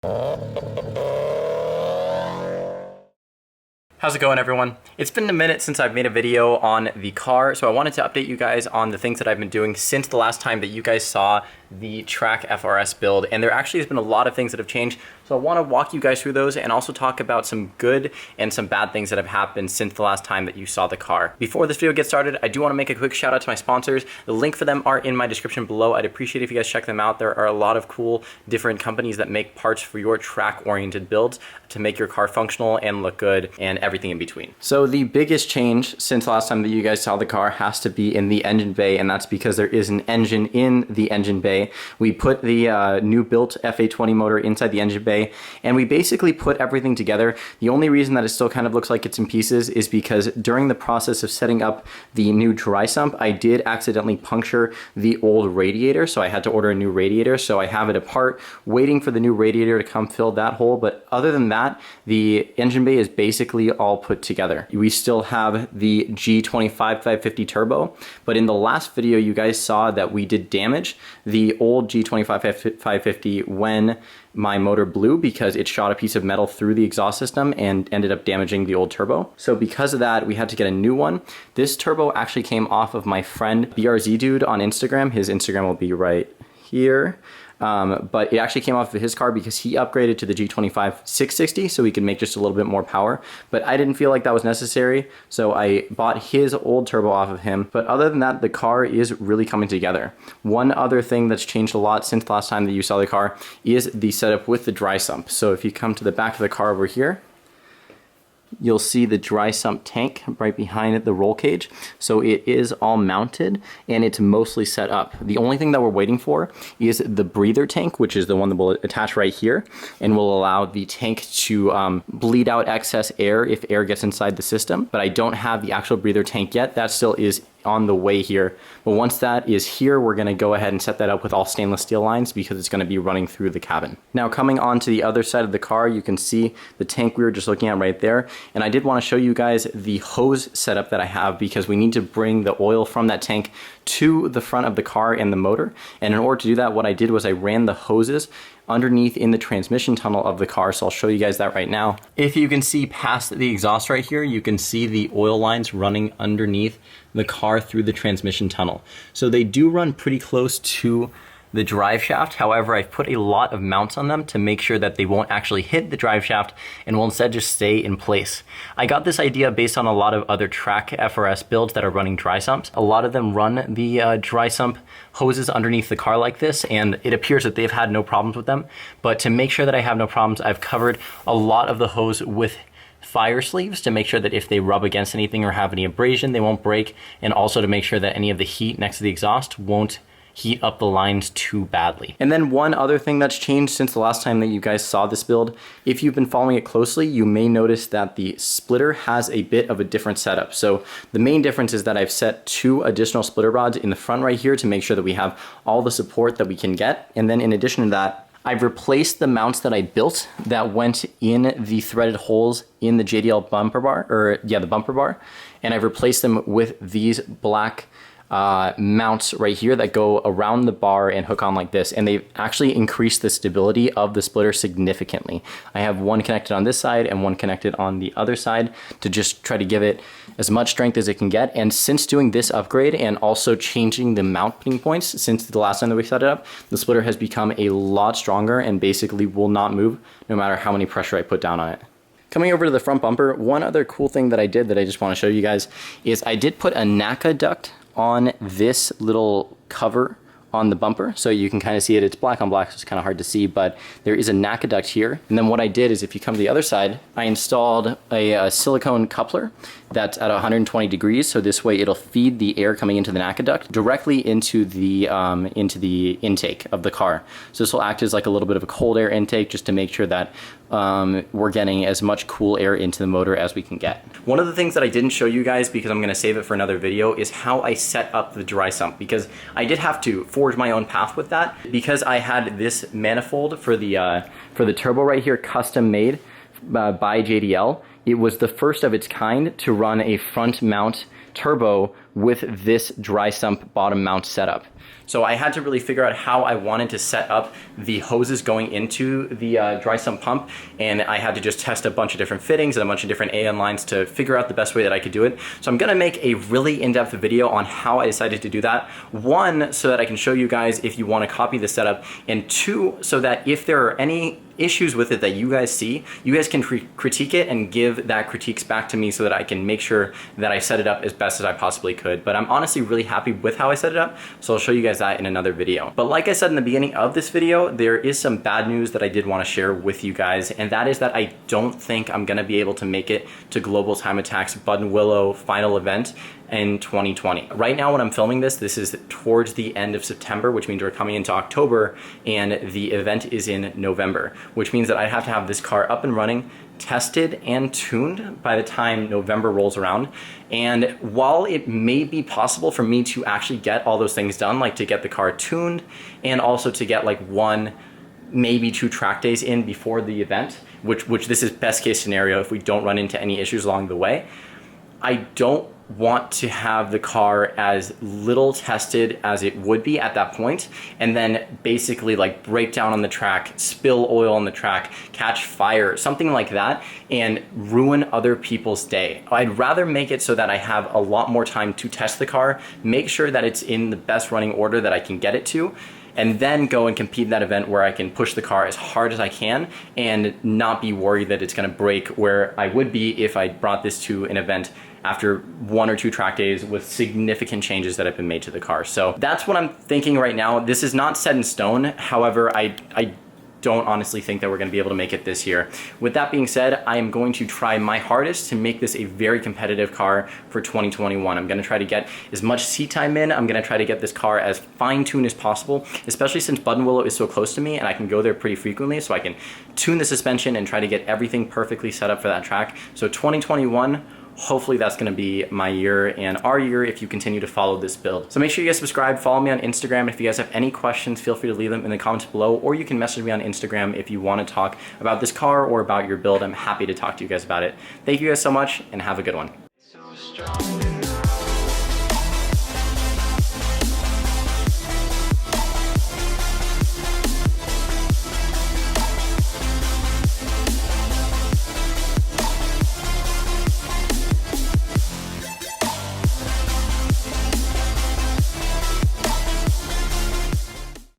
How's it going, everyone? It's been a minute since I've made a video on the car, so I wanted to update you guys on the things that I've been doing since the last time that you guys saw the track FRS build, and there actually has been a lot of things that have changed, so I want to walk you guys through those and also talk about some good and some bad things that have happened since the last time that you saw the car. Before this video gets started, I do want to make a quick shout out to my sponsors. The link for them are in my description below. I'd appreciate if you guys check them out. There are a lot of cool different companies that make parts for your track-oriented builds to make your car functional and look good and everything in between. So the biggest change since the last time that you guys saw the car has to be in the engine bay, and that's because there is an engine in the engine bay. We put the new built FA20 motor inside the engine bay, and we basically put everything together. The only reason that it still kind of looks like it's in pieces is because during the process of setting up the new dry sump, I did accidentally puncture the old radiator, so I had to order a new radiator. So I have it apart, waiting for the new radiator to come fill that hole, but other than that, the engine bay is basically all put together. We still have the G25 550 turbo, but in the last video you guys saw that we did damage the old G25 550 when my motor blew because it shot a piece of metal through the exhaust system and ended up damaging the old turbo. So because of that, we had to get a new one. This turbo actually came off of my friend BRZ Dude on Instagram. His Instagram will be right here. But it actually came off of his car because he upgraded to the G25 660 so he could make just a little bit more power. But I didn't feel like that was necessary, so I bought his old turbo off of him. But other than that, the car is really coming together. One other thing that's changed a lot since the last time that you saw the car is the setup with the dry sump. So if you come to the back of the car over here, you'll see the dry sump tank right behind the roll cage. So it is all mounted and it's mostly set up. The only thing that we're waiting for is the breather tank, which is the one that will attach right here and will allow the tank to bleed out excess air if air gets inside the system. But I don't have the actual breather tank yet. That still is on the way here. But once that is here, we're gonna go ahead and set that up with all stainless steel lines because it's gonna be running through the cabin. Now coming on to the other side of the car, you can see the tank we were just looking at right there. And I did wanna show you guys the hose setup that I have because we need to bring the oil from that tank to the front of the car and the motor. And in order to do that, what I did was I ran the hoses underneath in the transmission tunnel of the car. So I'll show you guys that right now. If you can see past the exhaust right here, you can see the oil lines running underneath the car through the transmission tunnel. So they do run pretty close to the drive shaft. However, I've put a lot of mounts on them to make sure that they won't actually hit the drive shaft and will instead just stay in place. I got this idea based on a lot of other track FRS builds that are running dry sumps. A lot of them run the dry sump hoses underneath the car like this, and it appears that they've had no problems with them. But to make sure that I have no problems, I've covered a lot of the hose with fire sleeves to make sure that if they rub against anything or have any abrasion, they won't break, and also to make sure that any of the heat next to the exhaust won't heat up the lines too badly. And then one other thing that's changed since the last time that you guys saw this build, if you've been following it closely, you may notice that the splitter has a bit of a different setup. So the main difference is that I've set 2 additional splitter rods in the front right here to make sure that we have all the support that we can get. And then in addition to that, I've replaced the mounts that I built that went in the threaded holes in the JDL bumper bar, the bumper bar, and I've replaced them with these black mounts right here that go around the bar and hook on like this, and they've actually increased the stability of the splitter significantly. I have one connected on this side and one connected on the other side to just try to give it as much strength as it can get. And since doing this upgrade and also changing the mounting points since the last time that we set it up, the splitter has become a lot stronger and basically will not move no matter how many pressure I put down on it. Coming over to the front bumper, one other cool thing that I did that I just want to show you guys is I did put a NACA duct on this little cover on the bumper, so you can kind of see it. It's black on black, so it's kind of hard to see, but there is a NACA duct here. And then what I did is, if you come to the other side, I installed a silicone coupler that's at 120 degrees, so this way it'll feed the air coming into the NACA duct directly into the intake of the car. So this will act as like a little bit of a cold air intake just to make sure that we're getting as much cool air into the motor as we can get. One of the things that I didn't show you guys, because I'm going to save it for another video, is how I set up the dry sump, because I did have to forge my own path with that, because I had this manifold for the turbo right here custom made by JDL. It was the first of its kind to run a front mount turbo with this dry sump bottom mount setup. So I had to really figure out how I wanted to set up the hoses going into the dry sump pump, and I had to just test a bunch of different fittings and a bunch of different AN lines to figure out the best way that I could do it. So I'm gonna make a really in-depth video on how I decided to do that. One, so that I can show you guys if you wanna copy the setup, and two, so that if there are any issues with it that you guys see, you guys can critique it and give that critiques back to me so that I can make sure that I set it up as best as I possibly could. But I'm honestly really happy with how I set it up, so I'll show you guys that in another video. But like I said in the beginning of this video, there is some bad news that I did want to share with you guys, and that is that I don't think I'm gonna be able to make it to Global Time Attack's Buttonwillow final event in 2020. Right now when I'm filming this is towards the end of September, which means we're coming into October, and the event is in November, which means that I have to have this car up and running, tested and tuned by the time November rolls around. And while it may be possible for me to actually get all those things done, like to get the car tuned and also to get like 1, maybe 2 track days in before the event, which this is best case scenario if we don't run into any issues along the way, I don't want to have the car as little tested as it would be at that point, and then basically like break down on the track, spill oil on the track, catch fire, something like that, and ruin other people's day. I'd rather make it so that I have a lot more time to test the car, make sure that it's in the best running order that I can get it to, and then go and compete in that event where I can push the car as hard as I can and not be worried that it's gonna break, where I would be if I brought this to an event after 1 or 2 track days with significant changes that have been made to the car. So that's what I'm thinking right now. This is not set in stone. However, I don't honestly think that we're gonna be able to make it this year. With that being said, I am going to try my hardest to make this a very competitive car for 2021. I'm gonna try to get as much seat time in. I'm gonna try to get this car as fine-tuned as possible, especially since Buttonwillow is so close to me and I can go there pretty frequently, so I can tune the suspension and try to get everything perfectly set up for that track. So 2021, hopefully that's gonna be my year and our year if you continue to follow this build. So make sure you guys subscribe, follow me on Instagram. If you guys have any questions, feel free to leave them in the comments below, or you can message me on Instagram if you wanna talk about this car or about your build. I'm happy to talk to you guys about it. Thank you guys so much and have a good one.